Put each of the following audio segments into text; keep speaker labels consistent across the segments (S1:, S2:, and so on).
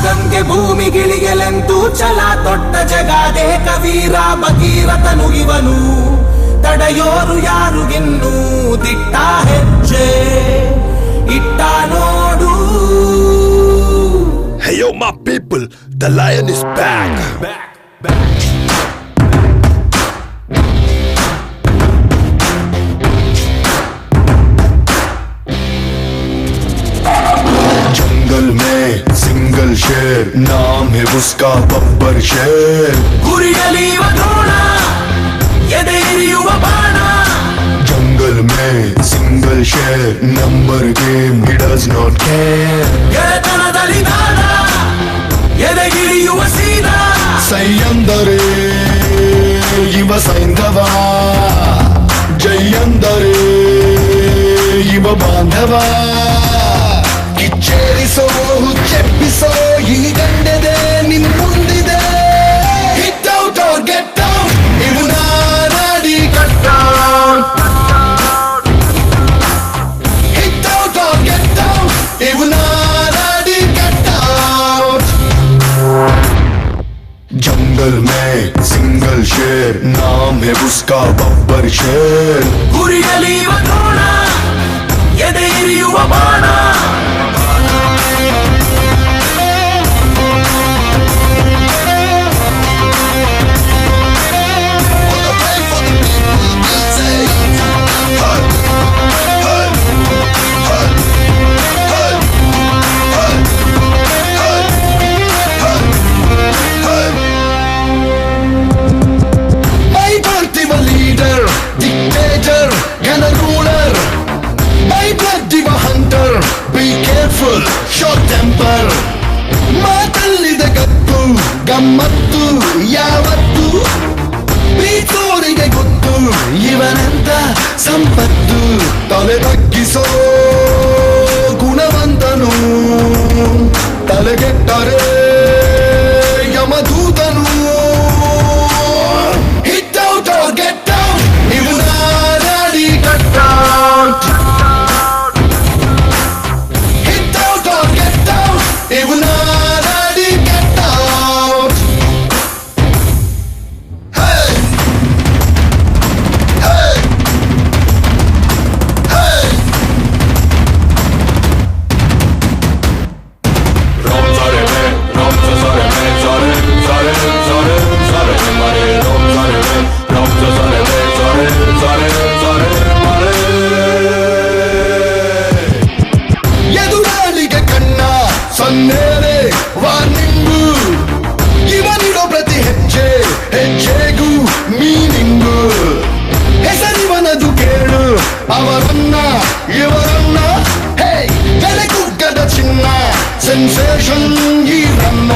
S1: ಗಂಗೆ ಭೂಮಿಗಿಳಿಯಲೆಂದು ಛಲ ತೊಟ್ಟ ಜಗಾದೆ ಕವೀರ ಭಗೀರಥನು ಇವನು. ತಡೆಯೋರು ಯಾರುಗಿನ್ನೂ ದಿಟ್ಟ ಹೆಜ್ಜೆ ಇಟ್ಟ ನೋಡು.
S2: Hey yo my people, the lion is back. जंगल में सिंगल शेर, नाम है उसका बब्बर शेर.
S1: ಗುರಿಯಲಿಯುವ ದ್ರೋಣ, ಎದೆಯಿರಿಯುವ ಬಾಣ.
S2: जंगल में सिंगल शेर, number game he does not care.
S1: ಗೆಳೆತನದಲ್ಲಿ ನಾಡ, ಎದೆಗಿಳಿಯುವ ಸೀದ.
S2: ಸೈಯಂದರೆ ಇವ ಸೈಂಧವ, ಜೈಯಂದರೆ ಇವ ಬಾಂಧವ. ಕಿಚ್ಚೇರಿಸೋ ಹುಚ್ಚೆಪ್ಪಿಸೋ ಈ ಗಂಡೆದೆ ನಿನ್ ಮುಂದಿದೆ. Hit out or get out, ಇವು ನಾಡಿ cut out. Hit out or get out, ಇವು ನಾಡಿ ಕಟ್ ಔಟ್. जंगल में सिंगल शेर, नाम है उसका बब्बर शेर.
S1: ಗುರಿಯಲಿಯುವ ದ್ರೋಣ, ಎದೆಯಿರಿಯುವ ಬಾಣ.
S2: ಶಾರ್ಟ್ ಟೆಂಪರ್, ಮಾತಲ್ಲಿದೆ ಗತ್ತು ಗಮ್ಮತ್ತು ಯಾವತ್ತು. ಬೀಚೋರಿಗೆ ಗೊತ್ತು ಇವನಂತ ಸಂಪತ್ತು. ತಲೆ ತಗ್ಗಿಸೋ ಗುಣವಂತನು, ತಲೆಗೆಟ್ಟರೆ ಯಮದೂತನು. Hit out or get out, ಇವು ನಾಡಿ ಕಟ್ ಔಟ್. ಇವು ನಾಡಿ ಕಟ್ ಔಟ್. ಎದುರಾಳಿಗೆ ಕಣ್ಣ ಸನ್ನೇರೆ ವಾರ್ನಿಂಗು, ಇವನಿರೋ ಪ್ರತಿ ಹೆಜ್ಜೆ ಹೆಜ್ಜೆಗೂ ಮೀನಿಂಗು. ಹೆಸರಿವನದು ಕೇಳು ಅವರನ್ನ ಇವರನ್ನ. ಹೇ ಬೆಲೆಗುಗ್ಗದ ಚಿನ್ನ ಸೆನ್ಸೇಷನ್ ಈರನ್ನ.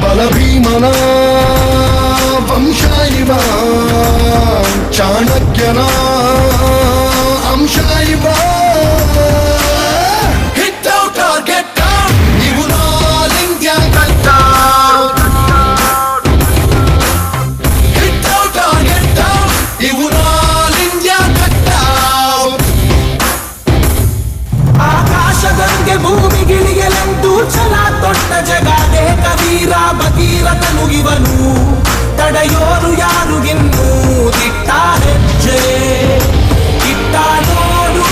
S2: ಬಲಭೀಮನ ವಂಶ ಇವ, ಚಾಣಕ್ಯನ ಅಂಶ ಇವ. Hit out or get out, ಇವು ನಾಲ್ India cut out. Hit out or get out, ಇವು ನಾಲ್ ಇಂಡಿಯಾ ಕಟ್ ಔಟ್.
S1: ಆಕಾಶ ಗಂಗೆ ಭೂಮಿಗಿಳಿಯಲೆಂದು ಛಲ ತೊಟ್ಟ ಜಗಾದೆ ಕವೀರ ಭಗೀರಥನು ಇವನು. ತಡೆಯೋರು ಯಾರುಗಿನ್ನೂ ದಿಟ್ಟ ಹೆಜ್ಜೆ ಇಟ್ಟ ನೋಡು.